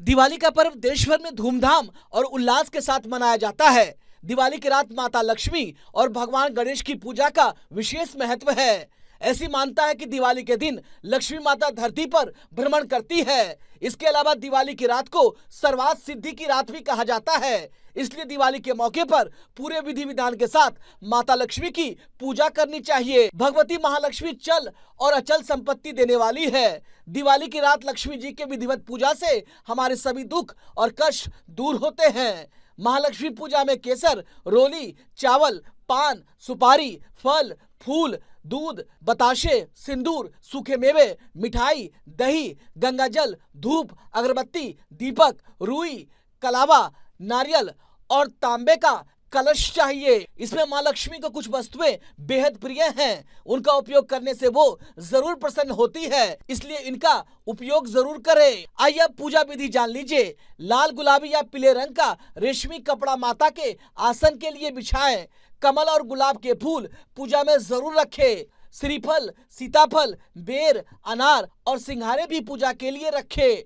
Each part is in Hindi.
दिवाली का पर्व देश भर में धूमधाम और उल्लास के साथ मनाया जाता है। दिवाली की रात माता लक्ष्मी और भगवान गणेश की पूजा का विशेष महत्व है। ऐसी मानता है कि दिवाली के दिन लक्ष्मी माता धरती पर भ्रमण करती है। इसके अलावा दिवाली की रात को सर्वार्थ सिद्धि की रात भी कहा जाता है। इसलिए दिवाली के मौके पर पूरे विधि विधान के साथ माता लक्ष्मी की पूजा करनी चाहिए। भगवती महालक्ष्मी चल और अचल संपत्ति देने वाली है। दिवाली की रात लक्ष्मी जी के विधिवत पूजा से हमारे सभी दुख और कष्ट दूर होते हैं। महालक्ष्मी पूजा में केसर, रोली, चावल, पान, सुपारी, फल, फूल, दूध, बताशे, सिंदूर, सूखे मेवे, मिठाई, दही, गंगाजल, धूप, अगरबत्ती, दीपक, रुई, कलावा, नारियल और तांबे का कलश चाहिए। इसमें माँ लक्ष्मी को कुछ वस्तुएं बेहद प्रिय हैं। उनका उपयोग करने से वो जरूर प्रसन्न होती है, इसलिए इनका उपयोग जरूर करें। आइए अब पूजा विधि जान लीजिए। लाल, गुलाबी या पीले रंग का रेशमी कपड़ा माता के आसन के लिए बिछाएं। कमल और गुलाब के फूल पूजा में जरूर रखें। श्रीफल, सीताफल, बेर, अनार और सिंघारे भी पूजा के लिए रखें।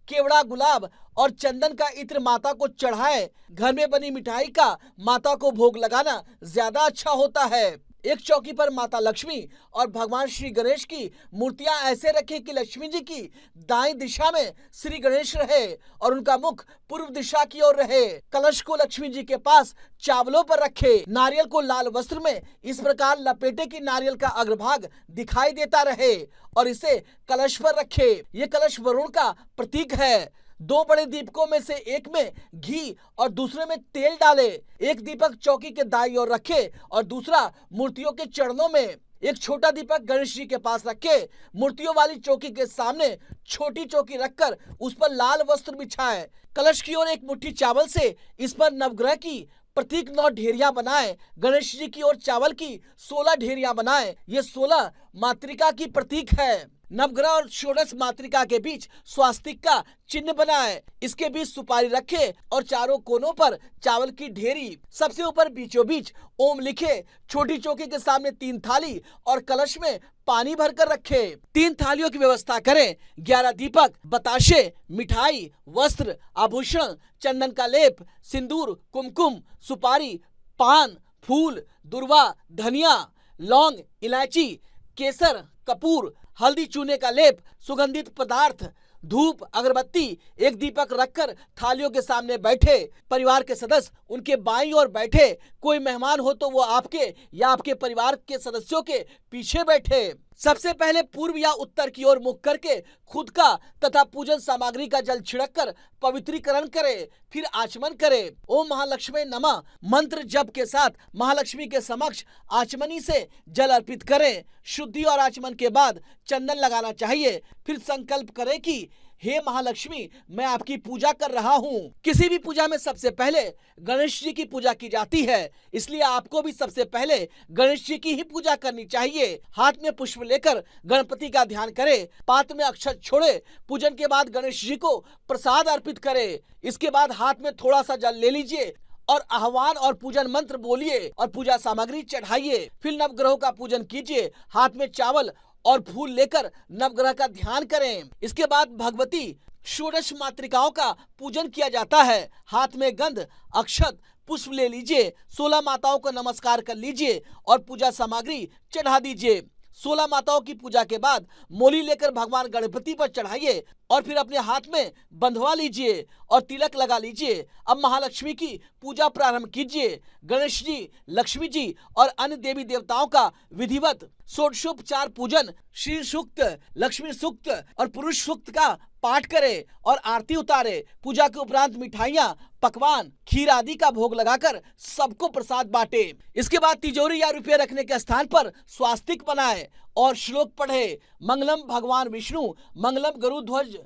केवड़ा, गुलाब और चंदन का इत्र माता को चढ़ाएं। घर में बनी मिठाई का माता को भोग लगाना ज्यादा अच्छा होता है। एक चौकी पर माता लक्ष्मी और भगवान श्री गणेश की मूर्तियां ऐसे रखें कि लक्ष्मी जी की दाईं दिशा में श्री गणेश रहे और उनका मुख पूर्व दिशा की ओर रहे। कलश को लक्ष्मी जी के पास चावलों पर रखे। नारियल को लाल वस्त्र में इस प्रकार लपेटे कि नारियल का अग्रभाग दिखाई देता रहे और इसे कलश पर रखे। ये कलश वरुण का प्रतीक है। दो बड़े दीपकों में से एक में घी और दूसरे में तेल डाले। एक दीपक चौकी के दाईं ओर रखे और दूसरा मूर्तियों के चरणों में। एक छोटा दीपक गणेश जी के पास रखे। मूर्तियों वाली चौकी के सामने छोटी चौकी रखकर उस पर लाल वस्त्र बिछाएं। कलश की ओर एक मुट्ठी चावल से इस पर नवग्रह की प्रतीक 9 ढेरियां बनाएं। गणेश जी की ओर चावल की 16 ढेरियां बनाएं। ये 16 मातृका की प्रतीक है। नवग्रह और षोडश मातृका के बीच स्वास्तिक का चिन्ह बनाएं। इसके बीच सुपारी रखे और चारों कोनों पर चावल की ढेरी। सबसे ऊपर बीचों बीच ओम लिखे। छोटी चौकी के सामने 3 थाली और कलश में पानी भरकर रखे। 3 थालियों की व्यवस्था करें। 11 दीपक, बताशे, मिठाई, वस्त्र, आभूषण, चंदन का लेप, सिंदूर, कुमकुम, सुपारी, पान, फूल, दुर्वा, धनिया, लौंग, इलायची, केसर, कपूर, हल्दी, चूने का लेप, सुगंधित पदार्थ, धूप, अगरबत्ती, एक दीपक रखकर थालियों के सामने बैठे। परिवार के सदस्य उनके बाईं ओर बैठे। कोई मेहमान हो तो वो आपके या आपके परिवार के सदस्यों के पीछे बैठे। सबसे पहले पूर्व या उत्तर की ओर मुख करके खुद का तथा पूजन सामग्री का जल छिड़ककर पवित्रीकरण करे। फिर आचमन करे। ओम महालक्ष्मी नमः मंत्र जप के साथ महालक्ष्मी के समक्ष आचमनी से जल अर्पित करें। शुद्धि और आचमन के बाद चंदन लगाना चाहिए। फिर संकल्प करें कि हे महालक्ष्मी, मैं आपकी पूजा कर रहा हूँ। किसी भी पूजा में सबसे पहले गणेश जी की पूजा की जाती है, इसलिए आपको भी सबसे पहले गणेश जी की ही पूजा करनी चाहिए। हाथ में पुष्प लेकर गणपति का ध्यान करें। पात्र में अक्षत छोड़े। पूजन के बाद गणेश जी को प्रसाद अर्पित करें। इसके बाद हाथ में थोड़ा सा जल ले लीजिए और आह्वान और पूजन मंत्र बोलिए और पूजा सामग्री चढ़ाइए। फिर नवग्रहों का पूजन कीजिए। हाथ में चावल और फूल लेकर नवग्रह का ध्यान करें। इसके बाद भगवती षोडश मातृकाओं का पूजन किया जाता है। हाथ में गंध, अक्षत, पुष्प ले लीजिए। 16 माताओं को नमस्कार कर लीजिए और पूजा सामग्री चढ़ा दीजिए। 16 माताओं की पूजा के बाद मोली लेकर भगवान गणपति पर चढ़ाइए और फिर अपने हाथ में बंधवा लीजिए और तिलक लगा लीजिए। अब महालक्ष्मी की पूजा प्रारंभ कीजिए। गणेश जी, लक्ष्मी जी और अन्य देवी देवताओं का विधिवत षोडशोपचार पूजन, श्री सूक्त, लक्ष्मी सूक्त और पुरुष सूक्त का पाठ करें और आरती उतारे। पूजा के उपरांत मिठाइयाँ, पकवान, खीर आदि का भोग लगाकर सबको प्रसाद बांटे। इसके बाद तिजोरी या रुपये रखने के स्थान पर स्वास्तिक बनाए और श्लोक पढ़े। मंगलम भगवान विष्णु, मंगलम गरुध्वज,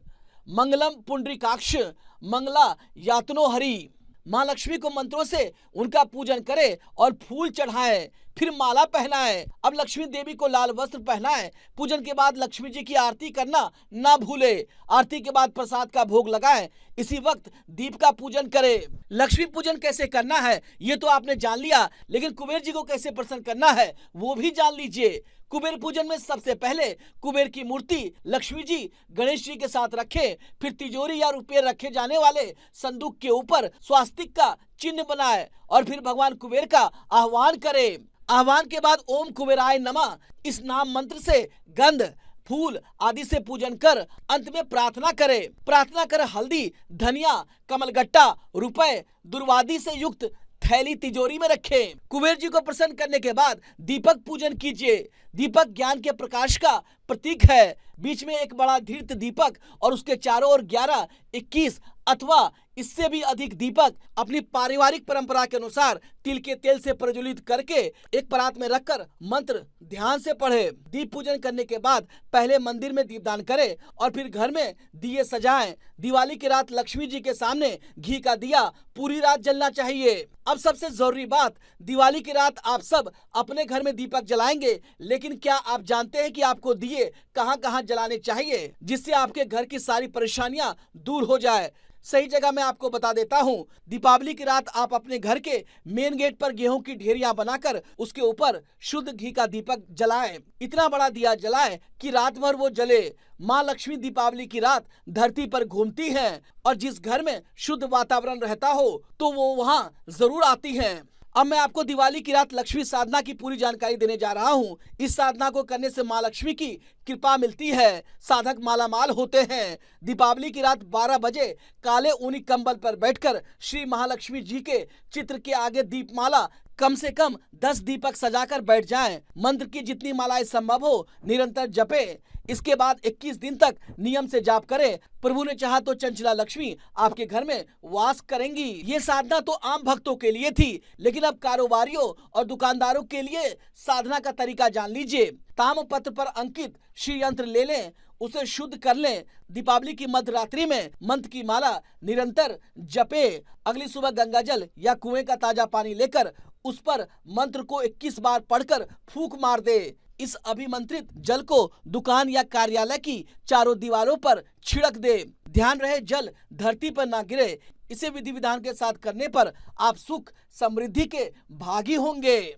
मंगलम पुंडरीकाक्ष, मंगला यातनो हरि। माँ लक्ष्मी को मंत्रों से उनका पूजन करें और फूल चढ़ाएं। फिर माला पहनाएं। अब लक्ष्मी देवी को लाल वस्त्र पहनाएं। पूजन के बाद लक्ष्मी जी की आरती करना ना भूले। आरती के बाद प्रसाद का भोग लगाएं। इसी वक्त दीप का पूजन करें। लक्ष्मी पूजन कैसे करना है ये तो आपने जान लिया, लेकिन कुबेर जी को कैसे प्रसन्न करना है वो भी जान लीजिए। कुबेर पूजन में सबसे पहले कुबेर की मूर्ति लक्ष्मी जी गणेश जी के साथ रखें, फिर तिजोरी या रुपये रखे जाने वाले संदूक के ऊपर स्वास्तिक का चिन्ह बनाए और फिर भगवान कुबेर का आह्वान करें। आह्वान के बाद ओम कुबेराय नमः इस नाम मंत्र से गंध, फूल आदि से पूजन कर अंत में प्रार्थना करें। प्रार्थना कर हल्दी, धनिया, कमलगट्टा, रुपए, दुर्वादी से युक्त थैली तिजोरी में रखें। कुबेर जी को प्रसन्न करने के बाद दीपक पूजन कीजिए। दीपक ज्ञान के प्रकाश का प्रतीक है। बीच में एक बड़ा धीर्त दीपक और उसके चारों ओर 11, 21 अथवा इससे भी अधिक दीपक अपनी पारिवारिक परंपरा के अनुसार तिल के तेल से प्रज्वलित करके एक परात में रखकर मंत्र ध्यान से पढ़े। दीप पूजन करने के बाद पहले मंदिर में दीपदान करें और फिर घर में दिए सजाएं। दिवाली की रात लक्ष्मी जी के सामने घी का दिया पूरी रात जलना चाहिए। अब सबसे जरूरी बात, दिवाली की रात आप सब अपने घर में दीपक जलाएंगे, लेकिन क्या आप जानते हैं कि आपको दिए कहां कहां जलाने चाहिए जिससे आपके घर की सारी परेशानियां दूर हो जाए? सही जगह मैं आपको बता देता हूं। दीपावली की रात आप अपने घर के मेन गेट पर गेहूं की ढेरियां बनाकर उसके ऊपर शुद्ध घी का दीपक जलाएं। इतना बड़ा दिया जलाएं कि रात भर वो जले। माँ लक्ष्मी दीपावली की रात धरती पर घूमती हैं और जिस घर में शुद्ध वातावरण रहता हो तो वो वहां जरूर आती हैं। अब मैं आपको दिवाली की रात लक्ष्मी साधना की पूरी जानकारी देने जा रहा हूँ। इस साधना को करने से माँ लक्ष्मी की कृपा मिलती है, साधक मालामाल होते हैं। दीपावली की रात 12 बजे काले ऊनी कंबल पर बैठकर श्री महालक्ष्मी जी के चित्र के आगे दीपमाला कम से कम 10 दीपक सजाकर बैठ जाएं। मंत्र की जितनी मालाएं संभव हो निरंतर जपें। इसके बाद 21 दिन तक नियम से जाप करें। प्रभु ने चाहा तो चंचला लक्ष्मी आपके घर में वास करेंगी। ये साधना तो आम भक्तों के लिए थी, लेकिन अब कारोबारियों और दुकानदारों के लिए साधना का तरीका जान लीजिए। ताम पत्र पर अंकित श्री यंत्र ले लें, उसे शुद्ध कर लें। दीपावली की मध्य रात्रि में मंत्र की माला निरंतर जपे। अगली सुबह गंगा जल या कुएं का ताजा पानी लेकर उस पर मंत्र को 21 बार पढ़कर फूंक मार दे। इस अभिमंत्रित जल को दुकान या कार्यालय की चारों दीवारों पर छिड़क दे। ध्यान रहे जल धरती पर ना गिरे। इसे विधि विधान के साथ करने पर आप सुख समृद्धि के भागी होंगे।